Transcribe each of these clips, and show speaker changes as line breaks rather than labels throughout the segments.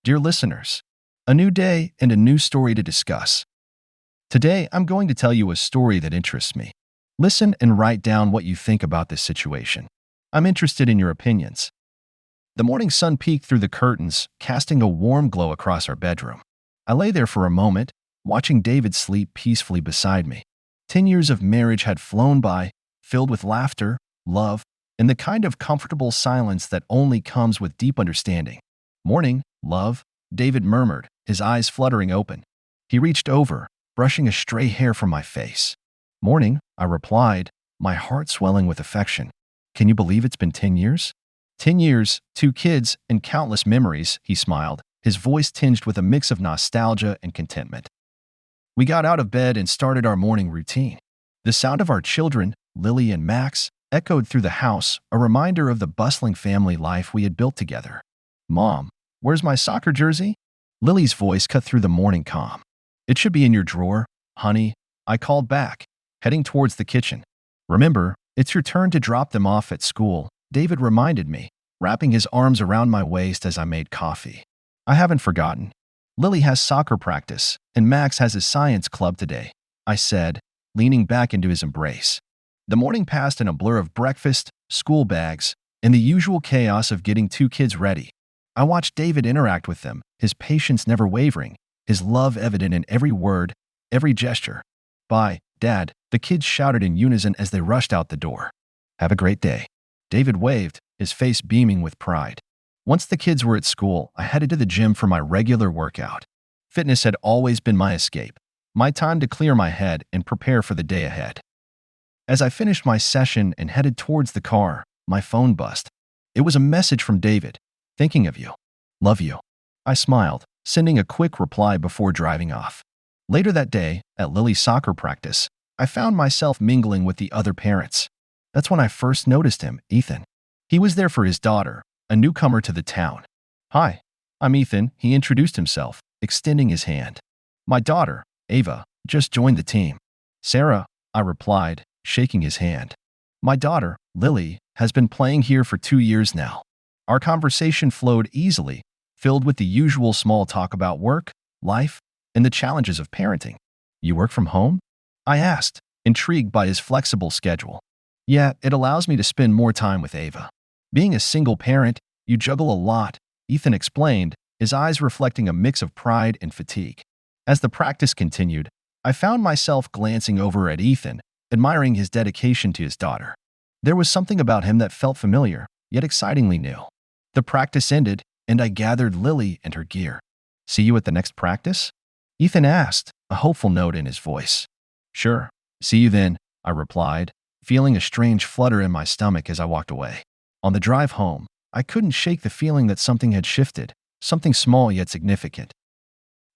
Dear listeners, a new day and a new story to discuss. Today, I'm going to tell you a story that interests me. Listen and write down what you think about this situation. I'm interested in your opinions. The morning sun peeked through the curtains, casting a warm glow across our bedroom. I lay there for a moment, watching David sleep peacefully beside me. 10 years of marriage had flown by, filled with laughter, love, and the kind of comfortable silence that only comes with deep understanding. Morning, love, David murmured, his eyes fluttering open. He reached over, brushing a stray hair from my face. Morning, I replied, my heart swelling with affection. Can you believe it's been 10 years? 10 years, 2 kids, and countless memories, he smiled, his voice tinged with a mix of nostalgia and contentment. We got out of bed and started our morning routine. The sound of our children, Lily and Max, echoed through the house, a reminder of the bustling family life we had built together. Mom, where's my soccer jersey? Lily's voice cut through the morning calm. It should be in your drawer, honey, I called back, heading towards the kitchen. Remember, it's your turn to drop them off at school, David reminded me, wrapping his arms around my waist as I made coffee. I haven't forgotten. Lily has soccer practice, and Max has his science club today, I said, leaning back into his embrace. The morning passed in a blur of breakfast, school bags, and the usual chaos of getting 2 kids ready. I watched David interact with them, his patience never wavering, his love evident in every word, every gesture. Bye, Dad, the kids shouted in unison as they rushed out the door. Have a great day. David waved, his face beaming with pride. Once the kids were at school, I headed to the gym for my regular workout. Fitness had always been my escape, my time to clear my head and prepare for the day ahead. As I finished my session and headed towards the car, my phone buzzed. It was a message from David. Thinking of you. Love you. I smiled, sending a quick reply before driving off. Later that day, at Lily's soccer practice, I found myself mingling with the other parents. That's when I first noticed him, Ethan. He was there for his daughter, a newcomer to the town. Hi, I'm Ethan, he introduced himself, extending his hand. My daughter, Ava, just joined the team. Sarah, I replied, shaking his hand. My daughter, Lily, has been playing here for 2 years now. Our conversation flowed easily, filled with the usual small talk about work, life, and the challenges of parenting. You work from home? I asked, intrigued by his flexible schedule. Yeah, it allows me to spend more time with Ava. Being a single parent, you juggle a lot, Ethan explained, his eyes reflecting a mix of pride and fatigue. As the practice continued, I found myself glancing over at Ethan, admiring his dedication to his daughter. There was something about him that felt familiar, yet excitingly new. The practice ended, and I gathered Lily and her gear. See you at the next practice? Ethan asked, a hopeful note in his voice. Sure. See you then, I replied, feeling a strange flutter in my stomach as I walked away. On the drive home, I couldn't shake the feeling that something had shifted, something small yet significant.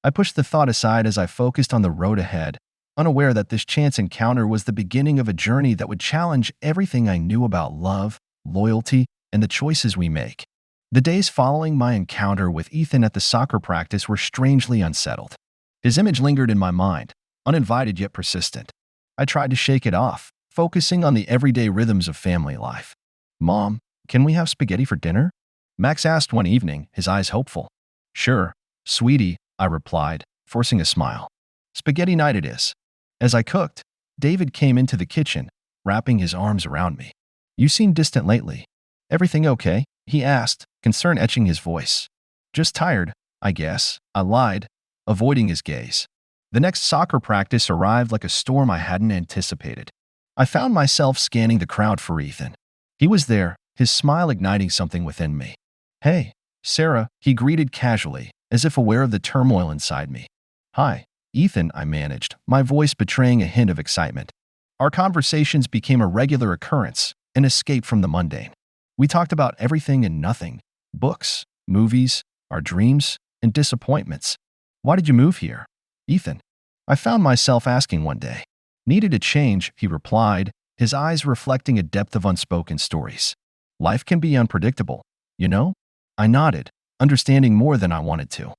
I pushed the thought aside as I focused on the road ahead, unaware that this chance encounter was the beginning of a journey that would challenge everything I knew about love, loyalty, and the choices we make. The days following my encounter with Ethan at the soccer practice were strangely unsettled. His image lingered in my mind, uninvited yet persistent. I tried to shake it off, focusing on the everyday rhythms of family life. Mom, can we have spaghetti for dinner? Max asked one evening, his eyes hopeful. Sure, sweetie, I replied, forcing a smile. Spaghetti night it is. As I cooked, David came into the kitchen, wrapping his arms around me. You seem distant lately. Everything okay? He asked, concern etching his voice. Just tired, I guess, I lied, avoiding his gaze. The next soccer practice arrived like a storm I hadn't anticipated. I found myself scanning the crowd for Ethan. He was there, his smile igniting something within me. Hey, Sarah, he greeted casually, as if aware of the turmoil inside me. Hi, Ethan, I managed, my voice betraying a hint of excitement. Our conversations became a regular occurrence, an escape from the mundane. We talked about everything and nothing, books, movies, our dreams, and disappointments. Why did you move here? Ethan, I found myself asking one day. Needed a change, he replied, his eyes reflecting a depth of unspoken stories. Life can be unpredictable, you know? I nodded, understanding more than I wanted to.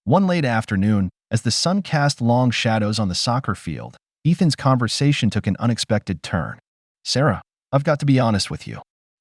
One late afternoon, as the sun cast long shadows on the soccer field, Ethan's conversation took an unexpected turn. Sarah, I've got to be honest with you.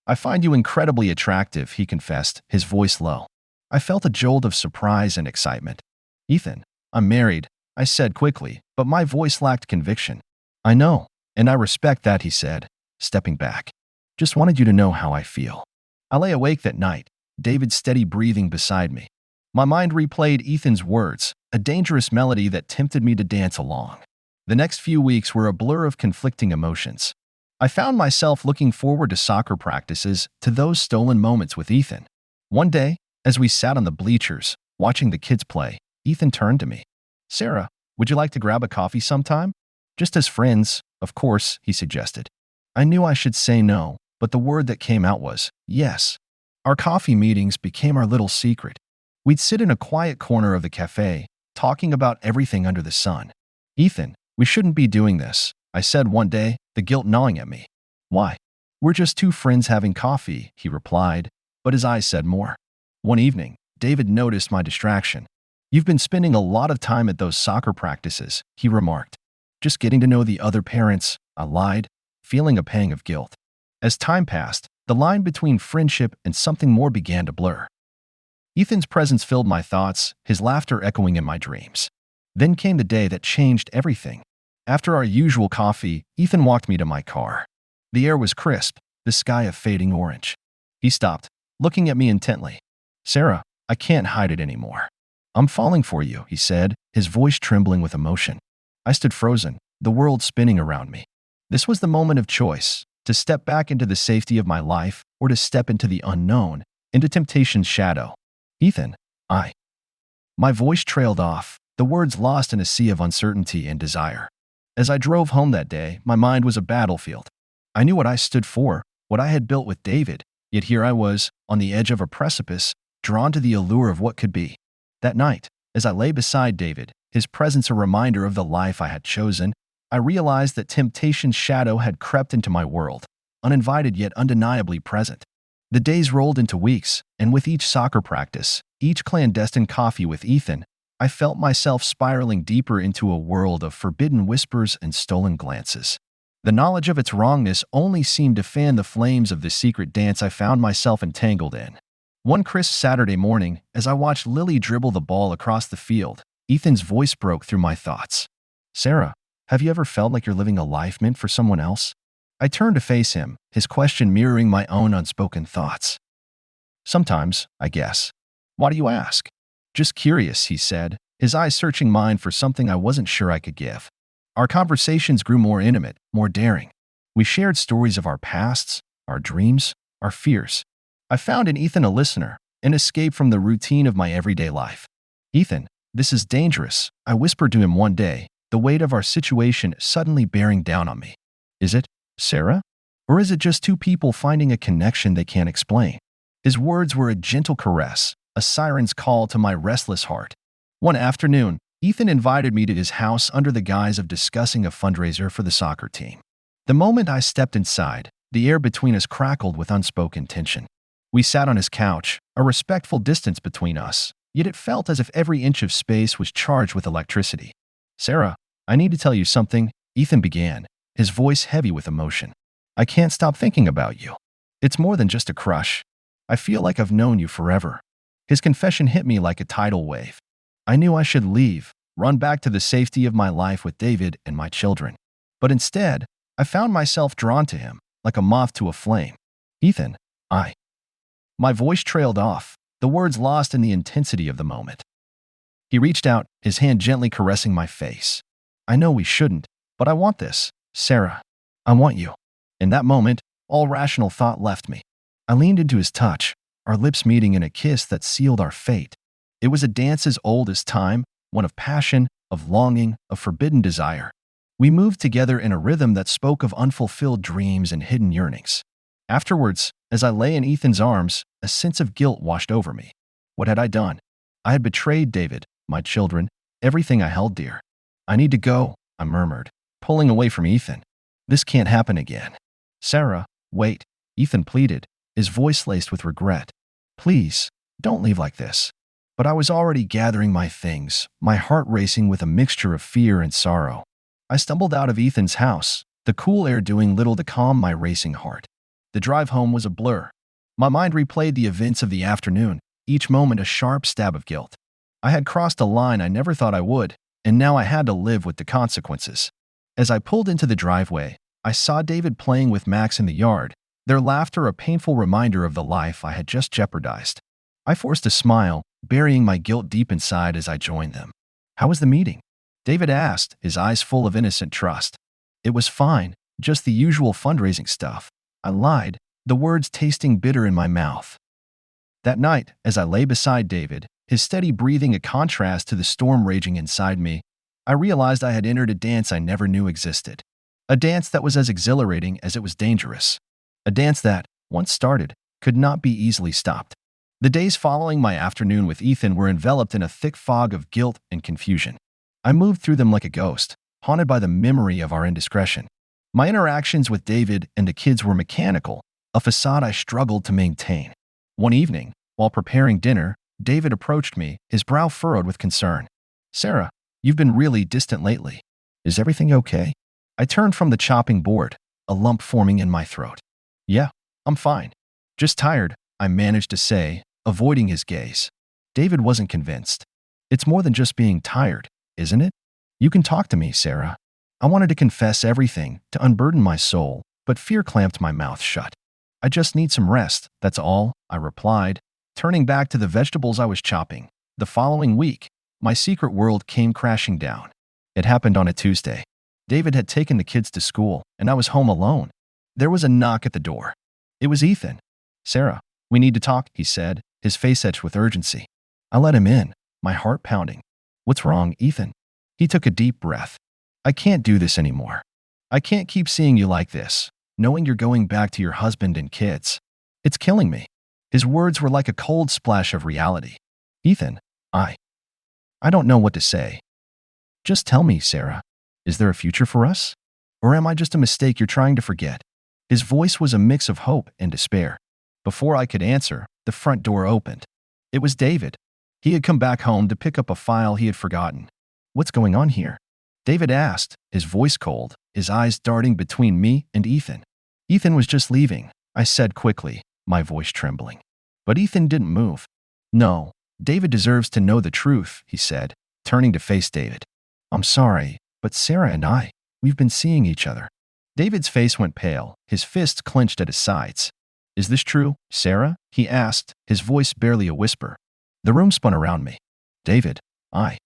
I find you incredibly attractive, he confessed, his voice low. I felt a jolt of surprise and excitement. "Ethan, I'm married," I said quickly, but my voice lacked conviction. "I know, and I respect that," he said, stepping back. "Just wanted you to know how I feel." I lay awake that night, David's steady breathing beside me. My mind replayed Ethan's words, a dangerous melody that tempted me to dance along. The next few weeks were a blur of conflicting emotions. I found myself looking forward to soccer practices, to those stolen moments with Ethan. One day, as we sat on the bleachers, watching the kids play, Ethan turned to me. "Sarah, would you like to grab a coffee sometime?" "Just as friends, of course," he suggested. I knew I should say no, but the word that came out was yes. Our coffee meetings became our little secret. We'd sit in a quiet corner of the cafe, talking about everything under the sun. "Ethan, we shouldn't be doing this," I said one day, the guilt gnawing at me. "Why?" "We're just two friends having coffee," he replied, but his eyes said more. One evening, David noticed my distraction. "You've been spending a lot of time at those soccer practices," he remarked. "Just getting to know the other parents," I lied, feeling a pang of guilt. As time passed, the line between friendship and something more began to blur. Ethan's presence filled my thoughts, his laughter echoing in my dreams. Then came the day that changed everything. After our usual coffee, Ethan walked me to my car. The air was crisp, the sky a fading orange. He stopped, looking at me intently. "Sarah, I can't hide it anymore. I'm falling for you," he said, his voice trembling with emotion. I stood frozen, the world spinning around me. This was the moment of choice, to step back into the safety of my life or to step into the unknown, into temptation's shadow. "Ethan, My voice trailed off, the words lost in a sea of uncertainty and desire. As I drove home that day, my mind was a battlefield. I knew what I stood for, what I had built with David, yet here I was, on the edge of a precipice, drawn to the allure of what could be. That night, as I lay beside David, his presence a reminder of the life I had chosen, I realized that temptation's shadow had crept into my world, uninvited yet undeniably present. The days rolled into weeks, and with each soccer practice, each clandestine coffee with Ethan, I felt myself spiraling deeper into a world of forbidden whispers and stolen glances. The knowledge of its wrongness only seemed to fan the flames of the secret dance I found myself entangled in. One crisp Saturday morning, as I watched Lily dribble the ball across the field, Ethan's voice broke through my thoughts. "Sarah, have you ever felt like you're living a life meant for someone else?" I turned to face him, his question mirroring my own unspoken thoughts. "Sometimes, I guess." "Why do you ask?" "Just curious," he said, his eyes searching mine for something I wasn't sure I could give. Our conversations grew more intimate, more daring. We shared stories of our pasts, our dreams, our fears. I found in Ethan a listener, an escape from the routine of my everyday life. "Ethan, this is dangerous," I whispered to him one day, the weight of our situation suddenly bearing down on me. "Is it, Sarah? Or is it just two people finding a connection they can't explain?" His words were a gentle caress, a siren's call to my restless heart. One afternoon, Ethan invited me to his house under the guise of discussing a fundraiser for the soccer team. The moment I stepped inside, the air between us crackled with unspoken tension. We sat on his couch, a respectful distance between us, yet it felt as if every inch of space was charged with electricity. "Sarah, I need to tell you something," Ethan began, his voice heavy with emotion. "I can't stop thinking about you. It's more than just a crush. I feel like I've known you forever." His confession hit me like a tidal wave. I knew I should leave, run back to the safety of my life with David and my children. But instead, I found myself drawn to him, like a moth to a flame. "Ethan, My voice trailed off, the words lost in the intensity of the moment. He reached out, his hand gently caressing my face. "I know we shouldn't, but I want this, Sarah. I want you." In that moment, all rational thought left me. I leaned into his touch, our lips meeting in a kiss that sealed our fate. It was a dance as old as time, one of passion, of longing, of forbidden desire. We moved together in a rhythm that spoke of unfulfilled dreams and hidden yearnings. Afterwards, as I lay in Ethan's arms, a sense of guilt washed over me. What had I done? I had betrayed David, my children, everything I held dear. "I need to go," I murmured, pulling away from Ethan. "This can't happen again." "Sarah, wait," Ethan pleaded, his voice laced with regret. "Please, don't leave like this." But I was already gathering my things, my heart racing with a mixture of fear and sorrow. I stumbled out of Ethan's house, the cool air doing little to calm my racing heart. The drive home was a blur. My mind replayed the events of the afternoon, each moment a sharp stab of guilt. I had crossed a line I never thought I would, and now I had to live with the consequences. As I pulled into the driveway, I saw David playing with Max in the yard, their laughter a painful reminder of the life I had just jeopardized. I forced a smile, burying my guilt deep inside as I joined them. "How was the meeting?" David asked, his eyes full of innocent trust. "It was fine, just the usual fundraising stuff." I lied, the words tasting bitter in my mouth. That night, as I lay beside David, his steady breathing a contrast to the storm raging inside me, I realized I had entered a dance I never knew existed. A dance that was as exhilarating as it was dangerous. A dance that, once started, could not be easily stopped. The days following my afternoon with Ethan were enveloped in a thick fog of guilt and confusion. I moved through them like a ghost, haunted by the memory of our indiscretion. My interactions with David and the kids were mechanical, a facade I struggled to maintain. One evening, while preparing dinner, David approached me, his brow furrowed with concern. "Sarah, you've been really distant lately. Is everything okay?" I turned from the chopping board, a lump forming in my throat. "Yeah, I'm fine. Just tired," I managed to say, avoiding his gaze. David wasn't convinced. "It's more than just being tired, isn't it? You can talk to me, Sarah." I wanted to confess everything, to unburden my soul, but fear clamped my mouth shut. "I just need some rest, that's all," I replied, turning back to the vegetables I was chopping. The following week, my secret world came crashing down. It happened on a Tuesday. David had taken the kids to school, and I was home alone. There was a knock at the door. It was Ethan. "Sarah, we need to talk," he said, his face etched with urgency. I let him in, my heart pounding. "What's wrong, Ethan?" He took a deep breath. "I can't do this anymore. I can't keep seeing you like this, knowing you're going back to your husband and kids. It's killing me." His words were like a cold splash of reality. "Ethan, I don't know what to say. Just tell me, Sarah, is there a future for us? Or am I just a mistake you're trying to forget?" His voice was a mix of hope and despair. Before I could answer, the front door opened. It was David. He had come back home to pick up a file he had forgotten. "What's going on here?" David asked, his voice cold, his eyes darting between me and Ethan. "Ethan was just leaving," I said quickly, my voice trembling. But Ethan didn't move. "No, David deserves to know the truth," he said, turning to face David. "I'm sorry, but Sarah and we've been seeing each other." David's face went pale, his fists clenched at his sides. "Is this true, Sarah?" he asked, his voice barely a whisper. The room spun around me. "David, I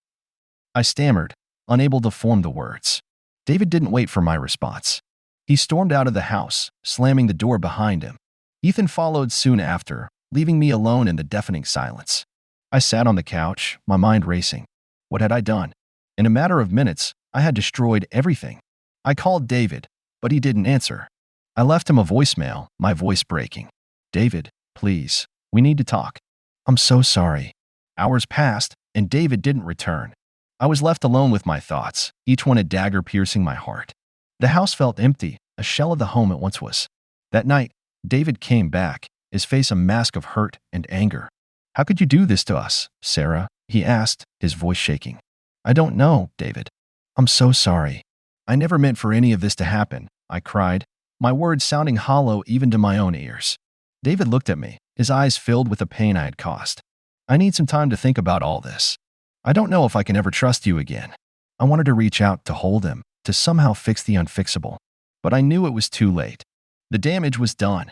stammered, unable to form the words. David didn't wait for my response. He stormed out of the house, slamming the door behind him. Ethan followed soon after, leaving me alone in the deafening silence. I sat on the couch, my mind racing. What had I done? In a matter of minutes, I had destroyed everything. I called David, but he didn't answer. I left him a voicemail, my voice breaking. "David, please, we need to talk." "I'm so sorry." Hours passed, and David didn't return. I was left alone with my thoughts, each one a dagger piercing my heart. The house felt empty, a shell of the home it once was. That night, David came back, his face a mask of hurt and anger. "How could you do this to us, Sarah?" he asked, his voice shaking. "I don't know, David. I'm so sorry. I never meant for any of this to happen," I cried, my words sounding hollow even to my own ears. David looked at me, his eyes filled with the pain I had caused. "I need some time to think about all this. I don't know if I can ever trust you again." I wanted to reach out to hold him, to somehow fix the unfixable. But I knew it was too late. The damage was done.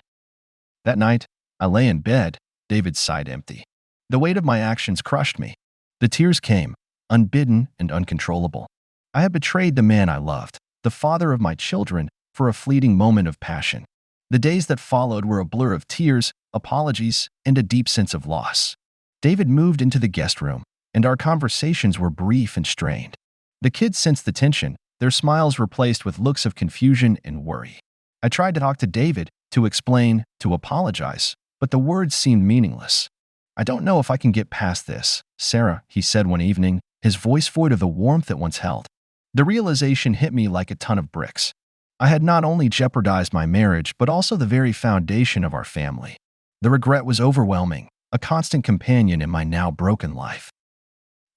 That night, I lay in bed, David sighed empty. The weight of my actions crushed me. The tears came, unbidden and uncontrollable. I had betrayed the man I loved, the father of my children, for a fleeting moment of passion. The days that followed were a blur of tears, apologies, and a deep sense of loss. David moved into the guest room, and our conversations were brief and strained. The kids sensed the tension, their smiles replaced with looks of confusion and worry. I tried to talk to David, to explain, to apologize, but the words seemed meaningless. "I don't know if I can get past this, Sarah," he said one evening, his voice void of the warmth it once held. The realization hit me like a ton of bricks. I had not only jeopardized my marriage, but also the very foundation of our family. The regret was overwhelming, a constant companion in my now broken life.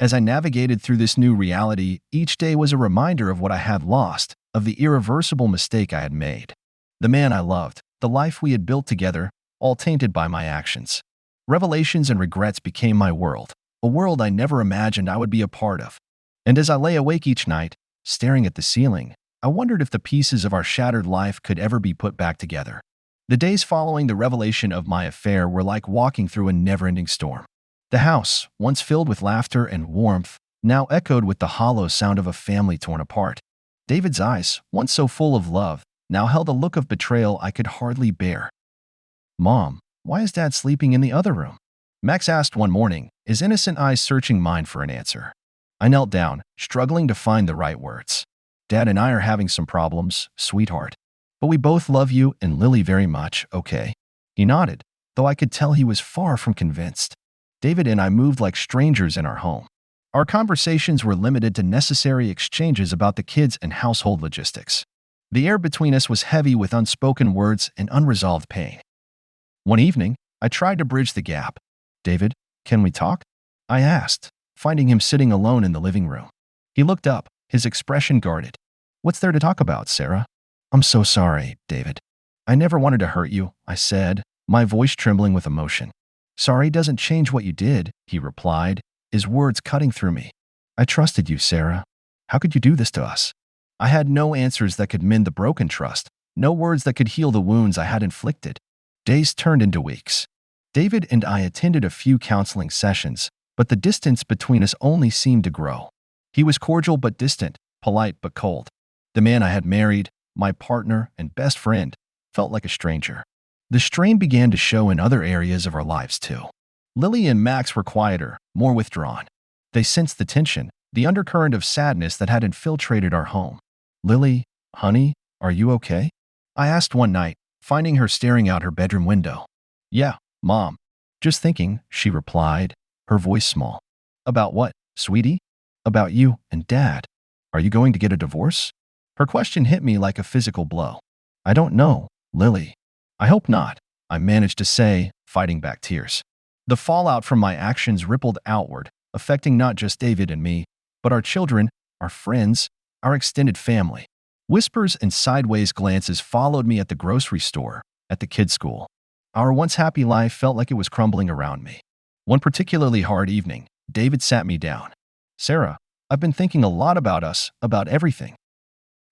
As I navigated through this new reality, each day was a reminder of what I had lost, of the irreversible mistake I had made. The man I loved, the life we had built together, all tainted by my actions. Revelations and regrets became my world, a world I never imagined I would be a part of. And as I lay awake each night, staring at the ceiling, I wondered if the pieces of our shattered life could ever be put back together. The days following the revelation of my affair were like walking through a never-ending storm. The house, once filled with laughter and warmth, now echoed with the hollow sound of a family torn apart. David's eyes, once so full of love, now held a look of betrayal I could hardly bear. "Mom, why is Dad sleeping in the other room?" Max asked one morning, his innocent eyes searching mine for an answer. I knelt down, struggling to find the right words. "Dad and I are having some problems, sweetheart. But we both love you and Lily very much, okay?" He nodded, though I could tell he was far from convinced. David and I moved like strangers in our home. Our conversations were limited to necessary exchanges about the kids and household logistics. The air between us was heavy with unspoken words and unresolved pain. One evening, I tried to bridge the gap. "David, can we talk?" I asked, finding him sitting alone in the living room. He looked up, his expression guarded. "What's there to talk about, Sarah?" "I'm so sorry, David. I never wanted to hurt you," I said, my voice trembling with emotion. "Sorry doesn't change what you did," he replied, his words cutting through me. "I trusted you, Sarah. How could you do this to us?" I had no answers that could mend the broken trust, no words that could heal the wounds I had inflicted. Days turned into weeks. David and I attended a few counseling sessions, but the distance between us only seemed to grow. He was cordial but distant, polite but cold. The man I had married, my partner and best friend, felt like a stranger. The strain began to show in other areas of our lives too. Lily and Max were quieter, more withdrawn. They sensed the tension, the undercurrent of sadness that had infiltrated our home. "Lily, honey, are you okay?" I asked one night, finding her staring out her bedroom window. "Yeah, Mom. Just thinking," she replied, her voice small. "About what, sweetie?" "About you and Dad. Are you going to get a divorce?" Her question hit me like a physical blow. "I don't know, Lily." "I hope not," I managed to say, fighting back tears. The fallout from my actions rippled outward, affecting not just David and me, but our children, our friends, our extended family. Whispers and sideways glances followed me at the grocery store, at the kids' school. Our once happy life felt like it was crumbling around me. One particularly hard evening, David sat me down. "Sarah, I've been thinking a lot about us, about everything."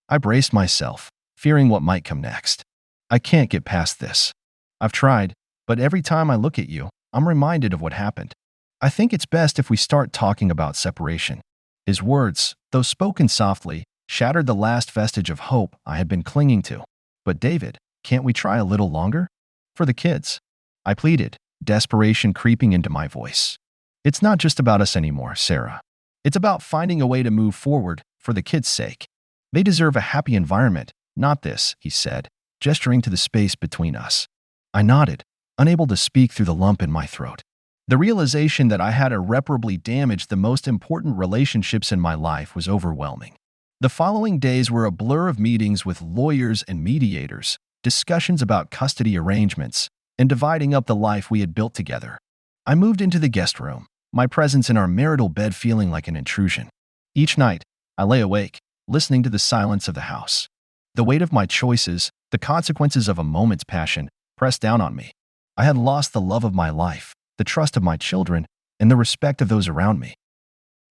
I braced myself, fearing what might come next. "I can't get past this. I've tried, but every time I look at you, I'm reminded of what happened. I think it's best if we start talking about separation." His words, though spoken softly, shattered the last vestige of hope I had been clinging to. "But David, can't we try a little longer? For the kids," I pleaded, desperation creeping into my voice. "It's not just about us anymore, Sarah. It's about finding a way to move forward for the kids' sake. They deserve a happy environment, not this," he said, gesturing to the space between us. I nodded, unable to speak through the lump in my throat. The realization that I had irreparably damaged the most important relationships in my life was overwhelming. The following days were a blur of meetings with lawyers and mediators, discussions about custody arrangements, and dividing up the life we had built together. I moved into the guest room, my presence in our marital bed feeling like an intrusion. Each night, I lay awake, listening to the silence of the house. The weight of my choices, the consequences of a moment's passion, pressed down on me. I had lost the love of my life, the trust of my children, and the respect of those around me.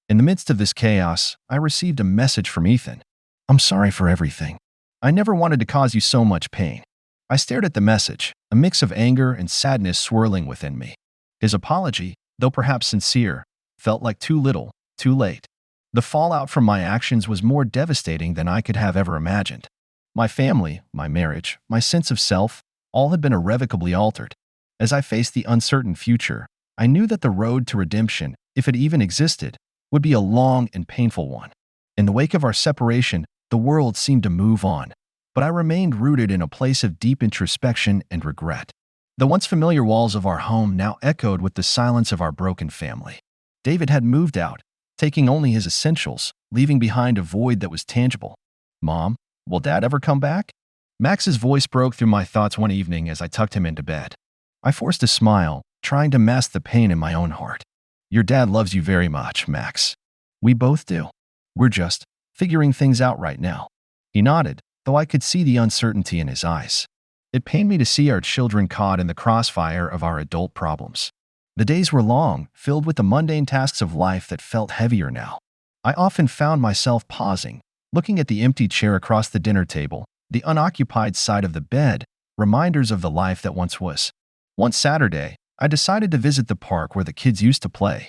In the midst of this chaos, I received a message from Ethan. "I'm sorry for everything. I never wanted to cause you so much pain." I stared at the message, a mix of anger and sadness swirling within me. His apology, though perhaps sincere, felt like too little, too late. The fallout from my actions was more devastating than I could have ever imagined. My family, my marriage, my sense of self, all had been irrevocably altered. As I faced the uncertain future, I knew that the road to redemption, if it even existed, would be a long and painful one. In the wake of our separation, the world seemed to move on, but I remained rooted in a place of deep introspection and regret. The once familiar walls of our home now echoed with the silence of our broken family. David had moved out, taking only his essentials, leaving behind a void that was tangible. "Mom, will Dad ever come back?" Max's voice broke through my thoughts one evening as I tucked him into bed. I forced a smile, trying to mask the pain in my own heart. "Your dad loves you very much, Max. We both do. We're just figuring things out right now." He nodded, though I could see the uncertainty in his eyes. It pained me to see our children caught in the crossfire of our adult problems. The days were long, filled with the mundane tasks of life that felt heavier now. I often found myself pausing, looking at the empty chair across the dinner table, the unoccupied side of the bed, reminders of the life that once was. One Saturday, I decided to visit the park where the kids used to play.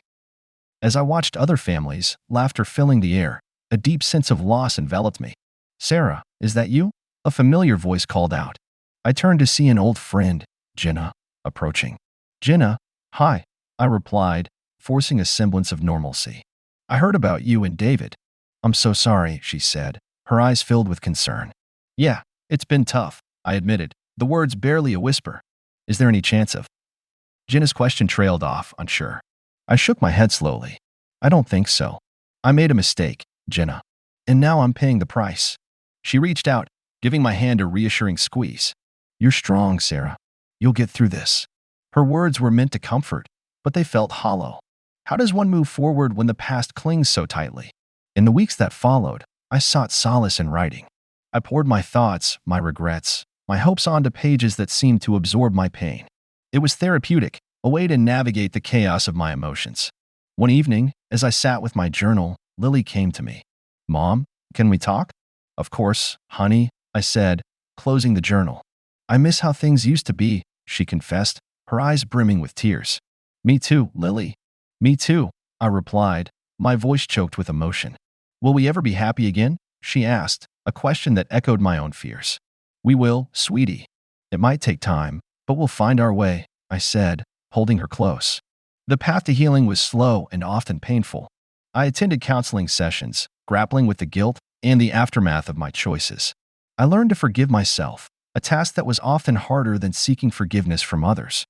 As I watched other families, laughter filling the air, a deep sense of loss enveloped me. "Sarah, is that you?" A familiar voice called out. I turned to see an old friend, Jenna, approaching. "Jenna, hi," I replied, forcing a semblance of normalcy. "I heard about you and David." "I'm so sorry," she said, her eyes filled with concern. "Yeah, it's been tough," I admitted, the words barely a whisper. "Is there any chance of—" Jenna's question trailed off, unsure. I shook my head slowly. "I don't think so. I made a mistake, Jenna. And now I'm paying the price." She reached out, giving my hand a reassuring squeeze. "You're strong, Sarah. You'll get through this." Her words were meant to comfort, but they felt hollow. How does one move forward when the past clings so tightly? In the weeks that followed, I sought solace in writing. I poured my thoughts, my regrets, my hopes onto pages that seemed to absorb my pain. It was therapeutic, a way to navigate the chaos of my emotions. One evening, as I sat with my journal, Lily came to me. "Mom, can we talk?" "Of course, honey," I said, closing the journal. "I miss how things used to be," she confessed, her eyes brimming with tears. "Me too, Lily." "Me too," I replied, my voice choked with emotion. "Will we ever be happy again?" she asked, a question that echoed my own fears. "We will, sweetie. It might take time, but we'll find our way," I said, holding her close. The path to healing was slow and often painful. I attended counseling sessions, grappling with the guilt and the aftermath of my choices. I learned to forgive myself, a task that was often harder than seeking forgiveness from others.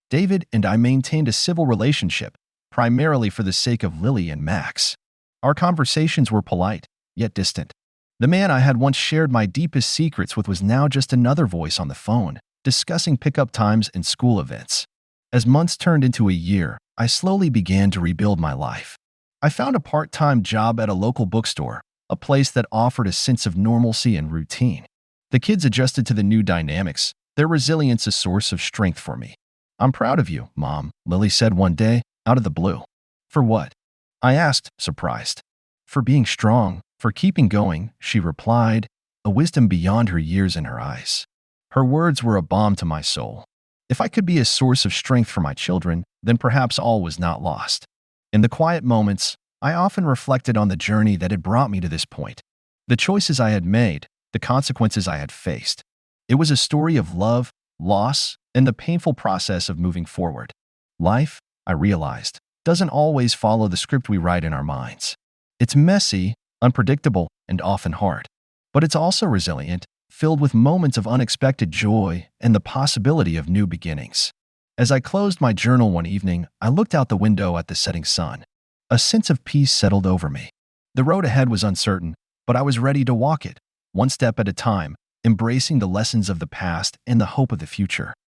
David and I maintained a civil relationship, primarily for the sake of Lily and Max. Our conversations were polite, yet distant. The man I had once shared my deepest secrets with was now just another voice on the phone, discussing pickup times and school events. As months turned into a year, I slowly began to rebuild my life. I found a part-time job at a local bookstore, a place that offered a sense of normalcy and routine. The kids adjusted to the new dynamics, their resilience a source of strength for me. "I'm proud of you, Mom," Lily said one day, out of the blue. "For what?" I asked, surprised. "For being strong, for keeping going," she replied, a wisdom beyond her years in her eyes. Her words were a balm to my soul. If I could be a source of strength for my children, then perhaps all was not lost. In the quiet moments, I often reflected on the journey that had brought me to this point. The choices I had made, the consequences I had faced. It was a story of love, loss, and the painful process of moving forward. Life, I realized, doesn't always follow the script we write in our minds. It's messy, unpredictable, and often hard. But it's also resilient, filled with moments of unexpected joy and the possibility of new beginnings. As I closed my journal one evening, I looked out the window at the setting sun. A sense of peace settled over me. The road ahead was uncertain, but I was ready to walk it, one step at a time, embracing the lessons of the past and the hope of the future.